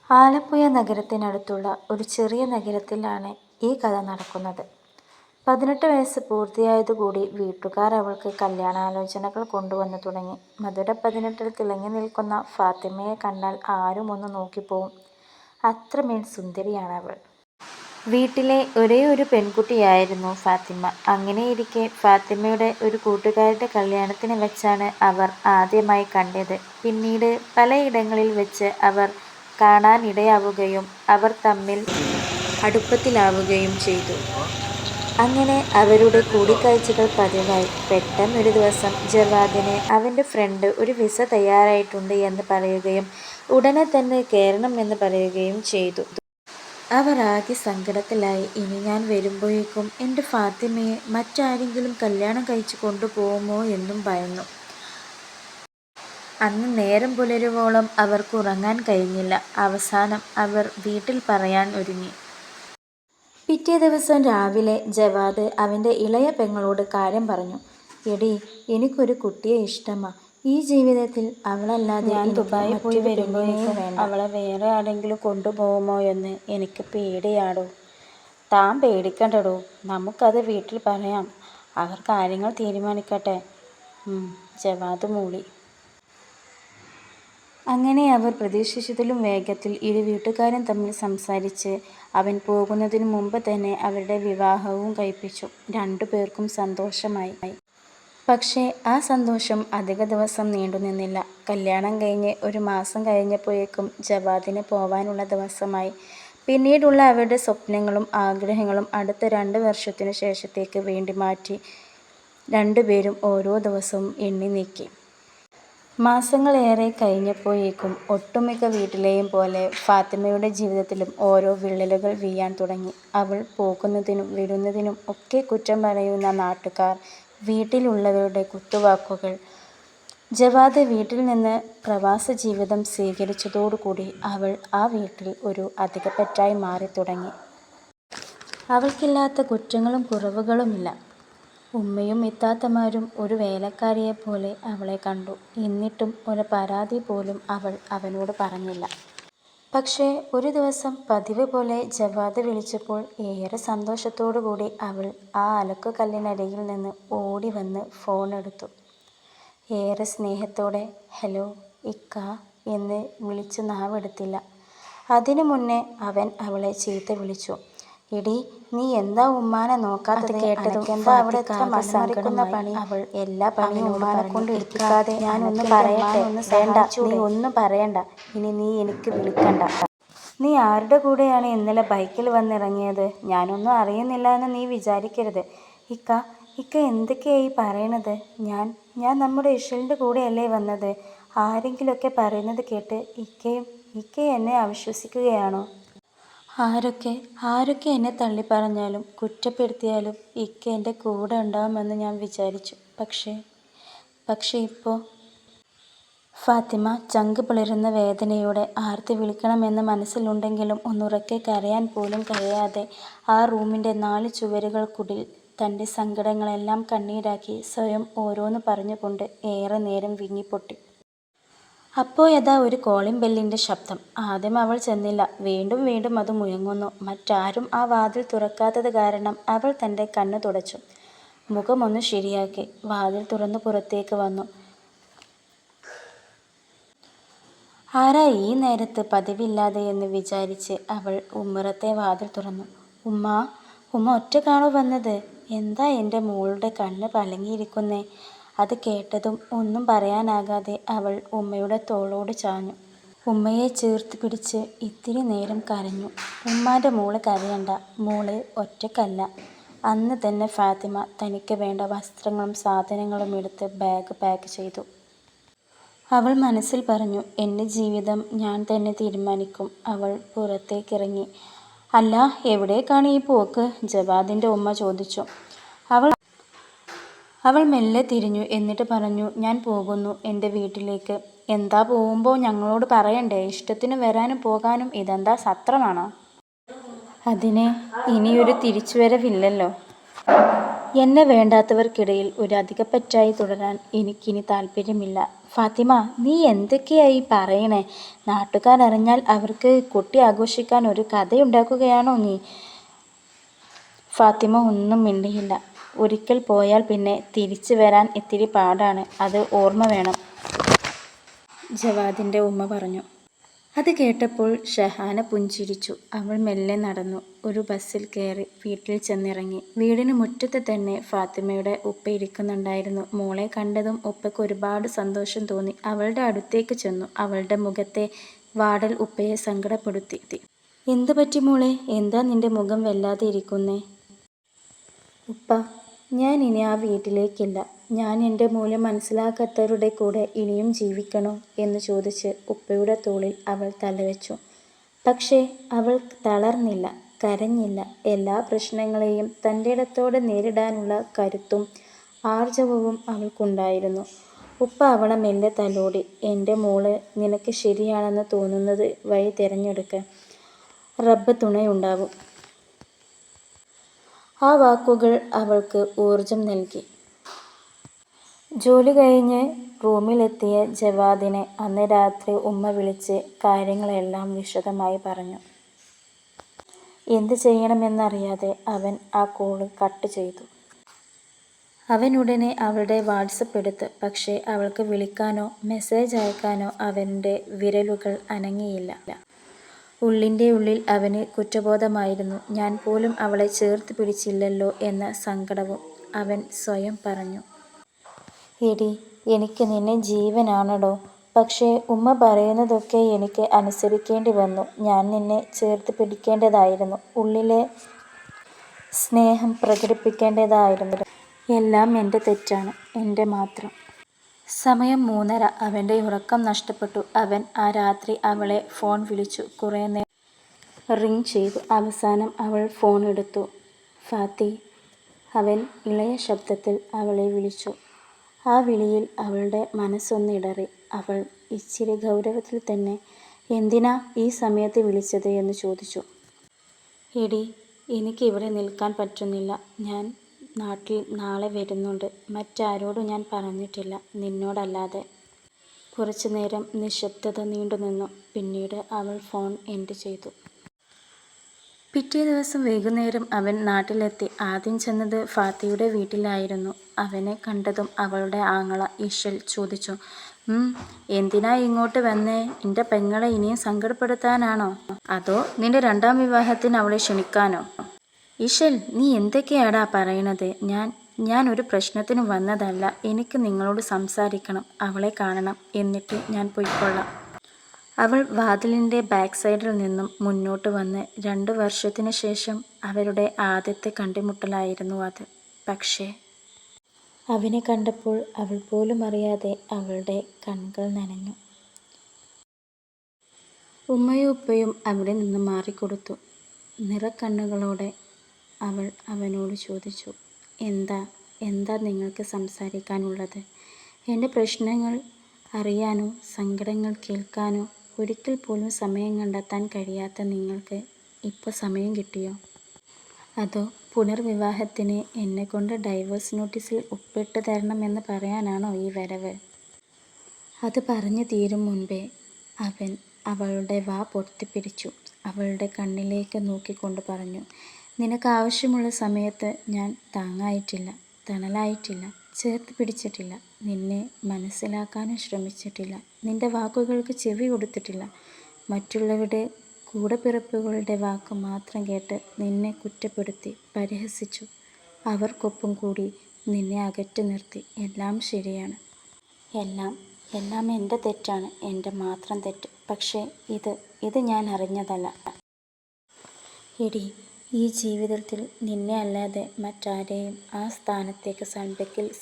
ആലപ്പുഴ നഗരത്തിനടുത്തുള്ള ഒരു ചെറിയ നഗരത്തിലാണ് ഈ കഥ നടക്കുന്നത്. 18 വയസ്സ് പൂർത്തിയായതുകൂടി വീട്ടുകാർ അവൾക്ക് കല്യാണാലോചനകൾ കൊണ്ടുവന്നു തുടങ്ങി. മധുര 18-ൽ തിളങ്ങി നിൽക്കുന്ന ഫാത്തിമയെ കണ്ടാൽ ആരും ഒന്ന് നോക്കിപ്പോവും. അത്രമേൽ സുന്ദരിയാണവൾ. വീട്ടിലെ ഒരേയൊരു പെൺകുട്ടിയായിരുന്നു ഫാത്തിമ. അങ്ങനെയിരിക്കെ ഫാത്തിമയുടെ ഒരു കൂട്ടുകാരുടെ കല്യാണത്തിന് വെച്ചാണ് അവർ ആദ്യമായി കണ്ടത്. പിന്നീട് പലയിടങ്ങളിൽ വെച്ച് അവർ കാണാനിടയാവുകയും അവർ തമ്മിൽ അടുപ്പത്തിലാവുകയും ചെയ്തു. അങ്ങനെ അവരുടെ കൂടിക്കാഴ്ചകൾ പതിവായി. പെട്ടെന്നൊരു ദിവസം ജവാദിന് അവൻ്റെ ഫ്രണ്ട് ഒരു വിസ തയ്യാറായിട്ടുണ്ട് എന്ന് പറയുകയും ഉടനെ തന്നെ കയറണം എന്ന് പറയുകയും ചെയ്തു. അവർ ആകെ സങ്കടത്തിലായി. ഇനി ഞാൻ വരുമ്പോഴേക്കും എൻ്റെ ഫാത്തിമയെ മറ്റാരെങ്കിലും കല്യാണം കഴിച്ചു കൊണ്ടുപോകുമോ എന്നും ഭയന്നു. അന്ന് നേരം പുലരുവോളം അവർക്ക് ഉറങ്ങാൻ കഴിഞ്ഞില്ല. അവസാനം അവർ വീട്ടിൽ പറയാൻ ഒരുങ്ങി. പിറ്റേ ദിവസം രാവിലെ ജവാദ് അവൻ്റെ ഇളയ പെങ്ങളോട് കാര്യം പറഞ്ഞു. എടി, എനിക്കൊരു കുട്ടിയെ ഇഷ്ടമാ. ഈ ജീവിതത്തിൽ അവളല്ലാതെ ഞാൻ ദുബായി പോയി വരുമ്പോഴേക്കും അവളെ വേറെ ആരെങ്കിലും കൊണ്ടുപോകുമോ എന്ന് എനിക്ക് പേടിയാടോ. താൻ പേടിക്കണ്ടടോ, നമുക്കത് വീട്ടിൽ പറയാം. അവർ കാര്യങ്ങൾ തീരുമാനിക്കട്ടെ. ജവാദ് മൂളി. അങ്ങനെ അവർ പ്രതീക്ഷിച്ചതിലും വേഗത്തിൽ ഇരു വീട്ടുകാരും തമ്മിൽ സംസാരിച്ച് അവൻ പോകുന്നതിനു മുമ്പ് തന്നെ അവരുടെ വിവാഹവും കഴിപ്പിച്ചു. രണ്ടുപേർക്കും സന്തോഷമായി. പക്ഷേ ആ സന്തോഷം അധിക ദിവസം നീണ്ടുനിന്നില്ല. കല്യാണം കഴിഞ്ഞ് ഒരു മാസം കഴിഞ്ഞപ്പോഴേക്കും ജവാദിന് പോവാനുള്ള ദിവസമായി. പിന്നീടുള്ള അവരുടെ സ്വപ്നങ്ങളും ആഗ്രഹങ്ങളും അടുത്ത 2 വർഷത്തിനു ശേഷത്തേക്ക് വേണ്ടി മാറ്റി രണ്ടുപേരും ഓരോ ദിവസവും എണ്ണി നീക്കി. മാസങ്ങളേറെ കഴിഞ്ഞപ്പോഴേക്കും ഒട്ടുമിക്ക വീട്ടിലെയും പോലെ ഫാത്തിമയുടെ ജീവിതത്തിലും ഓരോ വിള്ളലുകൾ വീഴാൻ തുടങ്ങി. അവൾ പോകുന്നതിനും വരുന്നതിനും ഒക്കെ കുറ്റം പറയുന്ന നാട്ടുകാർ, വീട്ടിലുള്ളവരുടെ കുത്തുവാക്കുകൾ. ജവാദ് വീട്ടിൽ നിന്ന് പ്രവാസ ജീവിതം സ്വീകരിച്ചതോടുകൂടി അവൾ ആ വീട്ടിൽ ഒരു അധികപ്പറ്റായി മാറി തുടങ്ങി. അവൾക്കില്ലാത്ത കുറ്റങ്ങളും കുറവുകളുമില്ല. ഉമ്മയും ഇത്താത്തമാരും ഒരു വേലക്കാരിയെപ്പോലെ അവളെ കണ്ടു. എന്നിട്ടും ഒരു പരാതി പോലും അവൾ അവനോട് പറഞ്ഞില്ല. പക്ഷേ ഒരു ദിവസം പതിവ് പോലെ ജവാദ് വിളിച്ചപ്പോൾ ഏറെ സന്തോഷത്തോടുകൂടി അവൾ ആ അലക്കുകല്ലിനരികിൽ നിന്ന് ഓടി വന്ന് ഫോണെടുത്തു. ഏറെ സ്നേഹത്തോടെ ഹലോ ഇക്ക എന്ന് വിളിച്ച് നാവെടുത്തില്ല. അതിനു മുന്നേ അവൻ അവളെ ചീത്ത വിളിച്ചു. എടി, നീ എന്താ ഉമ്മാനെ നോക്കാത്തത്? കേട്ടതും അവിടെ മറിക്കുന്ന പണി അവൾ എല്ലാ പണിയും ഉമ്മാനെ കൊണ്ട് എടുക്കാതെ ഞാനൊന്ന് പറയട്ടെ? വേണ്ട, നീ ഒന്നും പറയണ്ട. ഇനി നീ എനിക്ക് വിളിക്കണ്ട. നീ ആരുടെ കൂടെയാണ് ഇന്നലെ ബൈക്കിൽ വന്നിറങ്ങിയത്? ഞാനൊന്നും അറിയുന്നില്ല എന്ന് നീ വിചാരിക്കരുത്. ഇക്ക എന്തൊക്കെയായി പറയണത്? ഞാൻ നമ്മുടെ ഇഷലിൻ്റെ കൂടെയല്ലേ വന്നത്? ആരെങ്കിലുമൊക്കെ പറയുന്നത് കേട്ട് ഇക്ക എന്നെ അവിശ്വസിക്കുകയാണോ? ആരൊക്കെ എന്നെ തള്ളിപ്പറഞ്ഞാലും കുറ്റപ്പെടുത്തിയാലും ഇക്ക എൻ്റെ കൂടെ ഉണ്ടാവുമെന്ന് ഞാൻ വിചാരിച്ചു. പക്ഷേ ഇപ്പോൾ ഫാത്തിമ ചങ്ക് പിളരുന്ന വേദനയോടെ ആർത്തി വിളിക്കണമെന്ന് മനസ്സിലുണ്ടെങ്കിലും ഒന്നുറക്കെ കരയാൻ പോലും കഴിയാതെ ആ റൂമിൻ്റെ 4 ചുവരുകൾക്കുള്ളിൽ തൻ്റെ സങ്കടങ്ങളെല്ലാം കണ്ണീരാക്കി സ്വയം ഓരോന്ന് പറഞ്ഞുകൊണ്ട് ഏറെ നേരം വിങ്ങിപ്പൊട്ടി. അപ്പോഴതാ ഒരു കോളിംഗ് ബെല്ലിൻ്റെ ശബ്ദം. ആദ്യം അവൾ ചെന്നില്ല. വീണ്ടും വീണ്ടും അത് മുഴങ്ങുന്നു. മറ്റാരും ആ വാതിൽ തുറക്കാത്തത് കാരണം അവൾ തൻ്റെ കണ്ണ് തുടച്ചു മുഖമൊന്ന് ശരിയാക്കി വാതിൽ തുറന്ന് പുറത്തേക്ക് വന്നു. ആരാ ഈ നേരത്ത് പതിവില്ലാതെ എന്ന് വിചാരിച്ച് അവൾ ഉമ്മറത്തെ വാതിൽ തുറന്നു. ഉമ്മ ഒറ്റക്കാണോ വന്നത്? എന്താ എൻ്റെ മോളുടെ കണ്ണ് കലങ്ങിയിരിക്കുന്നേ? അത് കേട്ടതും ഒന്നും പറയാനാകാതെ അവൾ ഉമ്മയുടെ തോളോട് ചാഞ്ഞു. ഉമ്മയെ ചേർത്ത് പിടിച്ച് ഇത്തിരി നേരം കരഞ്ഞു. ഉമ്മാൻ്റെ മോള് കരയണ്ട, മോള് ഒറ്റക്കല്ല. അന്ന് തന്നെ ഫാത്തിമ തനിക്ക് വേണ്ട വസ്ത്രങ്ങളും സാധനങ്ങളും എടുത്ത് ബാഗ് പാക്ക് ചെയ്തു. അവൾ മനസ്സിൽ പറഞ്ഞു, എൻ്റെ ജീവിതം ഞാൻ തന്നെ തീരുമാനിക്കും. അവൾ പുറത്തേക്കിറങ്ങി. അല്ല, എവിടേക്കാണ് ഈ പോക്ക്? ജവാദിൻ്റെ ഉമ്മ ചോദിച്ചു. അവൾ മെല്ലെ തിരിഞ്ഞു. എന്നിട്ട് പറഞ്ഞു, ഞാൻ പോകുന്നു എൻ്റെ വീട്ടിലേക്ക്. എന്താ പോകുമ്പോൾ ഞങ്ങളോട് പറയണ്ടേ? ഇഷ്ടത്തിന് വരാനും പോകാനും ഇതെന്താ സത്രമാണോ? അതിന് ഇനിയൊരു തിരിച്ചുവരവില്ലല്ലോ. എന്നെ വേണ്ടാത്തവർക്കിടയിൽ ഒരു അധികപ്പറ്റായി തുടരാൻ എനിക്കിനി താല്പര്യമില്ല. ഫാത്തിമ, നീ എന്തൊക്കെയായി പറയണേ? നാട്ടുകാരറിഞ്ഞാൽ അവർക്ക് കൊട്ടി ആഘോഷിക്കാൻ ഒരു കഥയുണ്ടാക്കുകയാണോ നീ? ഫാത്തിമ ഒന്നും മിണ്ടിയില്ല. ഒരിക്കൽ പോയാൽ പിന്നെ തിരിച്ചു വരാൻ ഇത്തിരി പാടാണ്, അത് ഓർമ്മ വേണം, ജവാദിൻ്റെ ഉമ്മ പറഞ്ഞു. അത് കേട്ടപ്പോൾ ഷഹാന പുഞ്ചിരിച്ചു. അവൾ മെല്ലെ നടന്നു. ഒരു ബസ്സിൽ കയറി വീട്ടിൽ ചെന്നിറങ്ങി. വീടിന് മുറ്റത്ത് തന്നെ ഫാത്തിമയുടെ ഉപ്പ ഇരിക്കുന്നുണ്ടായിരുന്നു. മോളെ കണ്ടതും ഉപ്പയ്ക്ക് ഒരുപാട് സന്തോഷം തോന്നി. അവളുടെ അടുത്തേക്ക് ചെന്നു. അവളുടെ മുഖത്തെ വാടൽ ഉപ്പയെ സങ്കടപ്പെടുത്തി. എന്തു പറ്റി മോളെ? എന്താ നിന്റെ മുഖം വല്ലാതെ ഇരിക്കുന്നേ? ഉപ്പ, ഞാൻ ഇനി ആ വീട്ടിലേക്കില്ല. ഞാൻ എൻ്റെ മൂല്യം മനസ്സിലാക്കാത്തവരുടെ കൂടെ ഇനിയും ജീവിക്കണോ എന്ന് ചോദിച്ച് ഉപ്പയുടെ തോളിൽ അവൾ തലവെച്ചു. പക്ഷേ അവൾ തളർന്നില്ല, കരഞ്ഞില്ല. എല്ലാ പ്രശ്നങ്ങളെയും തൻ്റെ ഇടത്തോടെ നേരിടാനുള്ള കരുത്തും ആർജവവും അവൾക്കുണ്ടായിരുന്നു. ഉപ്പ അവളെ മെല്ലെ തലോടി. എൻ്റെ മോള്, നിനക്ക് ശരിയാണെന്ന് തോന്നുന്നത് വഴി തിരഞ്ഞെടുക്ക, റബ്ബ് തുണയുണ്ടാവും. ആ വാക്കുകൾ അവൾക്ക് ഊർജം നൽകി. ജോലി കഴിഞ്ഞ് റൂമിലെത്തിയ ജവാദിനെ അന്ന് രാത്രി ഉമ്മ വിളിച്ച് കാര്യങ്ങളെല്ലാം വിശദമായി പറഞ്ഞു. എന്ത് ചെയ്യണമെന്നറിയാതെ അവൻ ആ കോള് കട്ട് ചെയ്തു. അവൻ ഉടനെ അവളുടെ വാട്സപ്പ് എടുത്ത്. പക്ഷേ അവൾക്ക് വിളിക്കാനോ മെസ്സേജ് അയക്കാനോ അവൻ്റെ വിരലുകൾ അനങ്ങിയില്ല. ഉള്ളിൻ്റെ ഉള്ളിൽ അവന് കുറ്റബോധമായിരുന്നു. ഞാൻ പോലും അവളെ ചേർത്ത് പിടിച്ചില്ലല്ലോ എന്ന സങ്കടവും അവൻ സ്വയം പറഞ്ഞു. എടി, എനിക്ക് നിന്നെ ജീവനാണടോ. പക്ഷേ ഉമ്മ പറയുന്നതൊക്കെ എനിക്ക് അനുസരിക്കേണ്ടി വന്നു. ഞാൻ നിന്നെ ചേർത്ത് പിടിക്കേണ്ടതായിരുന്നു, ഉള്ളിലെ സ്നേഹം പ്രകടിപ്പിക്കേണ്ടതായിരുന്നു. എല്ലാം എൻ്റെ തെറ്റാണ്, എൻ്റെ മാത്രം. സമയം 3:30. അവൻ്റെ ഉറക്കം നഷ്ടപ്പെട്ടു. അവൻ ആ രാത്രി അവളെ ഫോൺ വിളിച്ചു. കുറേ നേരം റിങ് ചെയ്തു. അവസാനം അവൾ ഫോൺ എടുത്തു. ഫാത്തി, അവൻ ഇളയ ശബ്ദത്തിൽ അവളെ വിളിച്ചു. ആ വിളിയിൽ അവളുടെ മനസ്സൊന്ന് ഇടറി. അവൾ ഇച്ചിരി ഗൗരവത്തിൽ തന്നെ എന്തിനാ ഈ സമയത്ത് വിളിച്ചത് എന്ന് ചോദിച്ചു. എടി, എനിക്ക് ഇവിടെ നിൽക്കാൻ പറ്റുന്നില്ല. ഞാൻ നാട്ടിൽ നാളെ വരുന്നുണ്ട്. മറ്റാരോടും ഞാൻ പറഞ്ഞിട്ടില്ല, നിന്നോടല്ലാതെ. കുറച്ചു നേരം നിശബ്ദത നീണ്ടുനിന്നു. പിന്നീട് അവൾ ഫോൺ എൻഡ് ചെയ്തു. പിറ്റേ ദിവസം വൈകുന്നേരം അവൻ നാട്ടിലെത്തി. ആദ്യം ചെന്നത് ഫാത്തിയുടെ വീട്ടിലായിരുന്നു. അവനെ കണ്ടതും അവളുടെ ആങ്ങള ഇശൽ ചോദിച്ചു, എന്തിനാ ഇങ്ങോട്ട് വന്നേ? എൻ്റെ പെങ്ങളെ ഇനിയും സങ്കടപ്പെടുത്താനാണോ? അതോ നിന്റെ 2ാം വിവാഹത്തിന് അവളെ ക്ഷണിക്കാനോ? ഇശൽ, നീ എന്തൊക്കെയാടാ പറയണത്? ഞാൻ ഒരു പ്രശ്നത്തിന് വന്നതല്ല. എനിക്ക് നിങ്ങളോട് സംസാരിക്കണം, അവളെ കാണണം, എന്നിട്ട് ഞാൻ പൊയ്ക്കൊള്ളാം. അവൾ വാതിലിൻ്റെ ബാക്ക് സൈഡിൽ നിന്നും മുന്നോട്ട് വന്ന്. 2 വർഷത്തിന് ശേഷം അവരുടെ ആദ്യത്തെ കണ്ടുമുട്ടലായിരുന്നു അത്. പക്ഷേ അവനെ കണ്ടപ്പോൾ അവൾ പോലും അറിയാതെ അവളുടെ കണ്ണുകൾ നനഞ്ഞു. ഉമ്മയും ഉപ്പയും അവിടെ നിന്ന് മാറിക്കൊടുത്തു. നിറക്കണ്ണുകളോടെ അവൾ അവനോട് ചോദിച്ചു, എന്താ നിങ്ങൾക്ക് സംസാരിക്കാനുള്ളത്? എൻ്റെ പ്രശ്നങ്ങൾ അറിയാനോ സങ്കടങ്ങൾ കേൾക്കാനോ ഒരിക്കൽ പോലും സമയം കണ്ടെത്താൻ കഴിയാത്ത നിങ്ങൾക്ക് ഇപ്പോൾ സമയം കിട്ടിയോ? അതോ പുനർവിവാഹത്തിന് എന്നെക്കൊണ്ട് ഡൈവേഴ്സ് നോട്ടീസിൽ ഒപ്പിട്ട് തരണമെന്ന് പറയാനാണോ ഈ വരവ്? അത് പറഞ്ഞു തീരും മുൻപേ അവൻ അവളുടെ വാ പൊത്തിപ്പിടിച്ചു. അവളുടെ കണ്ണിലേക്ക് നോക്കിക്കൊണ്ട് പറഞ്ഞു, നിനക്ക് ആവശ്യമുള്ള സമയത്ത് ഞാൻ താങ്ങായിട്ടില്ല, തണലായിട്ടില്ല, ചേർത്ത് പിടിച്ചിട്ടില്ല, നിന്നെ മനസ്സിലാക്കാനും ശ്രമിച്ചിട്ടില്ല, നിന്റെ വാക്കുകൾക്ക് ചെവി കൊടുത്തിട്ടില്ല. മറ്റുള്ളവരുടെ കൂടപ്പിറപ്പുകളുടെ വാക്ക് മാത്രം കേട്ട് നിന്നെ കുറ്റപ്പെടുത്തി പരിഹസിച്ചു. അവർക്കൊപ്പം കൂടി നിന്നെ അകറ്റി നിർത്തി. എല്ലാം ശരിയാണ്, എല്ലാം എൻ്റെ തെറ്റാണ്, എൻ്റെ മാത്രം തെറ്റ്. പക്ഷേ ഇത് ഞാൻ അറിഞ്ഞതല്ല. എടി, ഈ ജീവിതത്തിൽ നിന്നെ അല്ലാതെ മറ്റാരെയും ആ സ്ഥാനത്തേക്ക്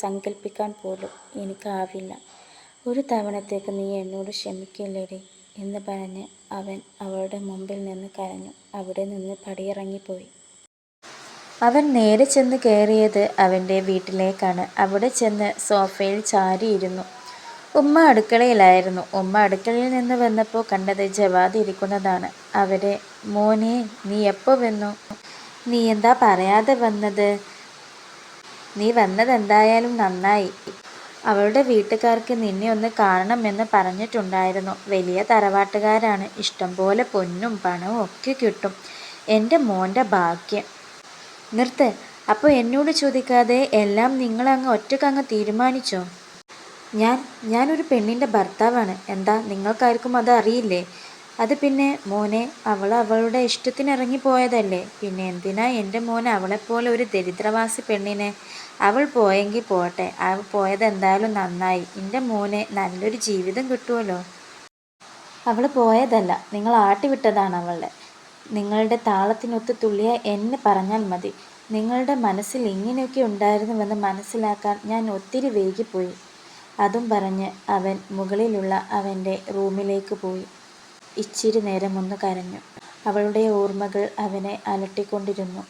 സങ്കല്പിക്കാൻ പോലും എനിക്കാവില്ല. ഒരു തവണത്തേക്ക് നീ എന്നോട് ക്ഷമിക്കില്ലേടി എന്ന് പറഞ്ഞ് അവൻ അവളുടെ മുമ്പിൽ നിന്ന് കരഞ്ഞു. അവിടെ നിന്ന് പടിയിറങ്ങിപ്പോയി. അവൻ നേരെ ചെന്ന് കയറിയത് അവൻ്റെ വീട്ടിലേക്കാണ്. അവിടെ ചെന്ന് സോഫയിൽ ചാരിയിരുന്നു. ഉമ്മ അടുക്കളയിലായിരുന്നു. ഉമ്മ അടുക്കളയിൽ നിന്ന് വന്നപ്പോൾ കണ്ടത് ജവാദ് ഇരിക്കുന്നതാണ്. അവരെ, മോനെ, നീ എപ്പോൾ വന്നു? നീ എന്താ പറയാതെ വന്നത്? നീ വന്നതെന്തായാലും നന്നായി. അവളുടെ വീട്ടുകാർക്ക് നിന്നെ ഒന്ന് കാണണമെന്ന് പറഞ്ഞിട്ടുണ്ടായിരുന്നു. വലിയ തറവാട്ടുകാരാണ്. ഇഷ്ടംപോലെ പൊന്നും പണവും ഒക്കെ കിട്ടും. എൻ്റെ മോൻ്റെ ഭാഗ്യം. നിർത്ത്. അപ്പോൾ എന്നോട് ചോദിക്കാതെ എല്ലാം നിങ്ങളങ്ങ് ഒറ്റക്കങ്ങ് തീരുമാനിച്ചോ? ഞാനൊരു പെണ്ണിൻ്റെ ഭർത്താവാണ്. എന്താ, നിങ്ങൾക്കാർക്കും അത് അറിയില്ലേ? അത് പിന്നെ മോനെ, അവളുടെ ഇഷ്ടത്തിന് ഇറങ്ങിപ്പോയതല്ലേ. പിന്നെ എന്തിനാ എൻ്റെ മോൻ അവളെപ്പോലെ ഒരു ദരിദ്രവാസി പെണ്ണിനെ? അവൾ പോയെങ്കിൽ പോട്ടെ. അവൾ പോയത് എന്തായാലും നന്നായി. എൻ്റെ മോനെ നല്ലൊരു ജീവിതം കിട്ടുമല്ലോ. അവൾ പോയതല്ല, നിങ്ങൾ ആട്ടിവിട്ടതാണ് അവളെ. നിങ്ങളുടെ താളത്തിനൊത്ത് തുള്ളിയ എന്നെ പറഞ്ഞാൽ മതി. നിങ്ങളുടെ മനസ്സിൽ ഇങ്ങനെയൊക്കെ ഉണ്ടായിരുന്നുവെന്ന് മനസ്സിലാക്കാൻ ഞാൻ ഒത്തിരി വൈകിപ്പോയി. അതും പറഞ്ഞ് അവൻ മുകളിലുള്ള അവൻ്റെ റൂമിലേക്ക് പോയി. ഇച്ചിരി നേരം ഒന്ന് കരഞ്ഞു. അവളുടെ ഓർമ്മകൾ അവനെ അലട്ടിക്കൊണ്ടിരുന്നു.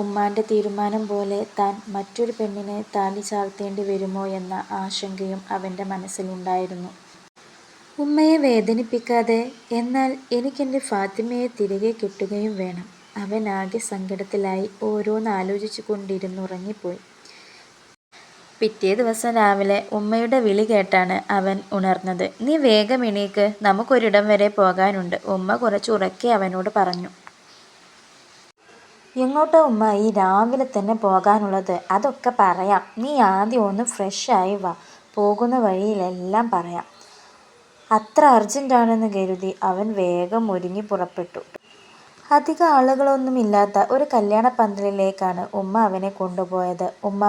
ഉമ്മാൻ്റെ തീരുമാനം പോലെ താൻ മറ്റൊരു പെണ്ണിനെ താലി ചാർത്തേണ്ടി വരുമോ എന്ന ആശങ്കയും അവൻ്റെ മനസ്സിലുണ്ടായിരുന്നു. ഉമ്മയെ വേദനിപ്പിക്കാതെ എന്നാൽ എനിക്കെൻ്റെ ഫാത്തിമയെ തിരികെ കിട്ടുകയും വേണം. അവൻ ആകെ സങ്കടത്തിലായി ഓരോന്ന് ആലോചിച്ചു കൊണ്ടിരുന്നുറങ്ങിപ്പോയി. പിറ്റേ ദിവസം രാവിലെ ഉമ്മയുടെ വിളി കേട്ടാണ് അവൻ ഉണർന്നത്. നീ വേഗം എണീക്ക്, നമുക്കൊരിടം വരെ പോകാനുണ്ട്. ഉമ്മ കുറച്ച് ഉറക്കെ അവനോട് പറഞ്ഞു. എങ്ങോട്ടാ ഉമ്മ ഈ രാവിലെ തന്നെ പോകാനുള്ളത്? അതൊക്കെ പറയാം. നീ ആദ്യം ഒന്ന് ഫ്രഷായി വാ. പോകുന്ന വഴിയിലെല്ലാം പറയാം. അത്ര അർജൻറ്റാണെന്ന് കരുതി അവൻ വേഗം ഒരുങ്ങി പുറപ്പെട്ടു. അധികം ആളുകളൊന്നുമില്ലാത്ത ഒരു കല്യാണ പന്തലിലേക്കാണ് ഉമ്മ അവനെ കൊണ്ടുപോയത്. ഉമ്മ,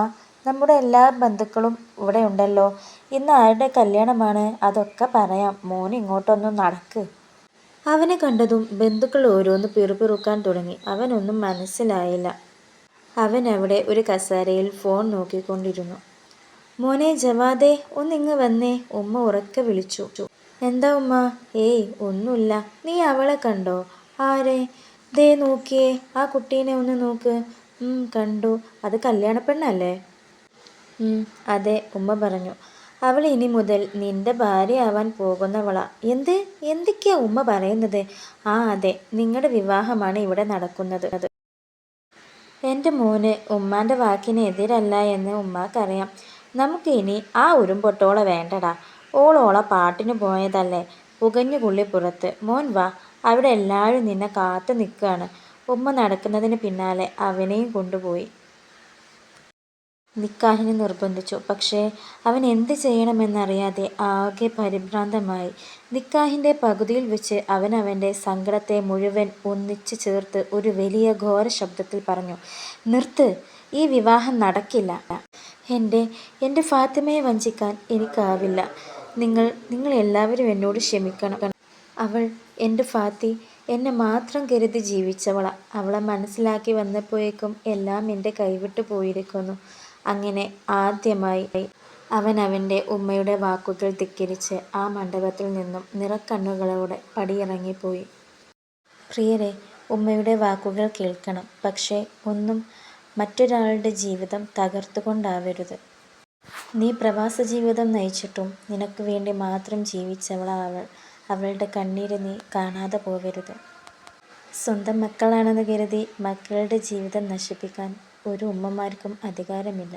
നമ്മുടെ എല്ലാ ബന്ധുക്കളും ഇവിടെ ഉണ്ടല്ലോ. ഇന്ന് ആരുടെ കല്യാണമാണ്? അതൊക്കെ പറയാം. മോൻ ഇങ്ങോട്ടൊന്ന് നടക്ക്. അവനെ കണ്ടതും ബന്ധുക്കൾ ഓരോന്ന് പിറുപിറുക്കാൻ തുടങ്ങി. അവനൊന്നും മനസ്സിലായില്ല. അവൻ അവിടെ ഒരു കസേരയിൽ ഫോൺ നോക്കിക്കൊണ്ടിരുന്നു. മോനെ ജവാദേ, ഒന്നിങ്ങ് വന്നേ, ഉമ്മ ഉറക്കെ വിളിച്ചു. എന്താ ഉമ്മ? ഏയ് ഒന്നുമില്ല. നീ അവളെ കണ്ടോ? ആരെ? ദേ നോക്കിയേ, ആ കുട്ടീനെ ഒന്ന് നോക്ക്. കണ്ടു. അത് കല്യാണ പെണ്ണല്ലേ? അതെ, ഉമ്മ പറഞ്ഞു. അവൾ ഇനി മുതൽ നിന്റെ ഭാര്യയാവാൻ പോകുന്നവളാ. എന്തൊക്കെയാ ഉമ്മ പറയുന്നത്? അതെ, നിങ്ങളുടെ വിവാഹമാണ് ഇവിടെ നടക്കുന്നത്. എൻ്റെ മോന് ഉമ്മാൻ്റെ വാക്കിന് എതിരല്ല എന്ന് ഉമ്മാക്കറിയാം. നമുക്ക് ഇനി ആ ഉരുമ്പൊട്ടോള വേണ്ടടാ. ഓളോള പാട്ടിന് പോയതല്ലേ. പുകഞ്ഞുകൊള്ളി പുറത്ത്. മോൻ വാ, അവിടെ എല്ലാവരും നിന്നെ കാത്തു നിൽക്കുകയാണ്. ഉമ്മ നടക്കുന്നതിന് പിന്നാലെ അവനെയും കൊണ്ടുപോയി. നിക്കാഹിന് നിർബന്ധിച്ചു. പക്ഷേ അവൻ എന്ത് ചെയ്യണമെന്നറിയാതെ ആകെ പരിഭ്രാന്തമായി. നിക്കാഹിൻ്റെ പകുതിയിൽ വെച്ച് അവൻ അവൻ്റെ സങ്കടത്തെ മുഴുവൻ ഒന്നിച്ചു ചേർത്ത് ഒരു വലിയ ഘോര ശബ്ദത്തിൽ പറഞ്ഞു. നിർത്ത്, ഈ വിവാഹം നടക്കില്ല. എൻ്റെ ഫാത്തിമയെ വഞ്ചിക്കാൻ എനിക്കാവില്ല. നിങ്ങൾ എല്ലാവരും എന്നോട് ക്ഷമിക്കണം. അവൾ, എൻ്റെ ഫാത്തി, എന്നെ മാത്രം കരുതി ജീവിച്ചവളാ. അവളെ മനസ്സിലാക്കി വന്നപ്പോഴേക്കും എല്ലാം എൻ്റെ കൈവിട്ടു പോയിരിക്കുന്നു. അങ്ങനെ ആദ്യമായി അവൻ അവൻ്റെ ഉമ്മയുടെ വാക്കുകൾ ധിക്കരിച്ച് ആ മണ്ഡപത്തിൽ നിന്നും നിറക്കണ്ണുകളോടെ പടിയിറങ്ങിപ്പോയി. പ്രിയരെ, ഉമ്മയുടെ വാക്കുകൾ കേൾക്കണം. പക്ഷേ ഒന്നും മറ്റൊരാളുടെ ജീവിതം തകർത്തുകൊണ്ടാവരുത്. നീ പ്രവാസ ജീവിതം നയിച്ചിട്ടും നിനക്ക് വേണ്ടി മാത്രം ജീവിച്ചവളാ അവൾ. അവളുടെ കണ്ണീര് നീ കാണാതെ പോവരുത്. സ്വന്തം മക്കളാണെന്ന് കരുതി മക്കളുടെ ജീവിതം നശിപ്പിക്കാൻ ഒരു ഉമ്മമാർക്കും അധികാരമില്ല.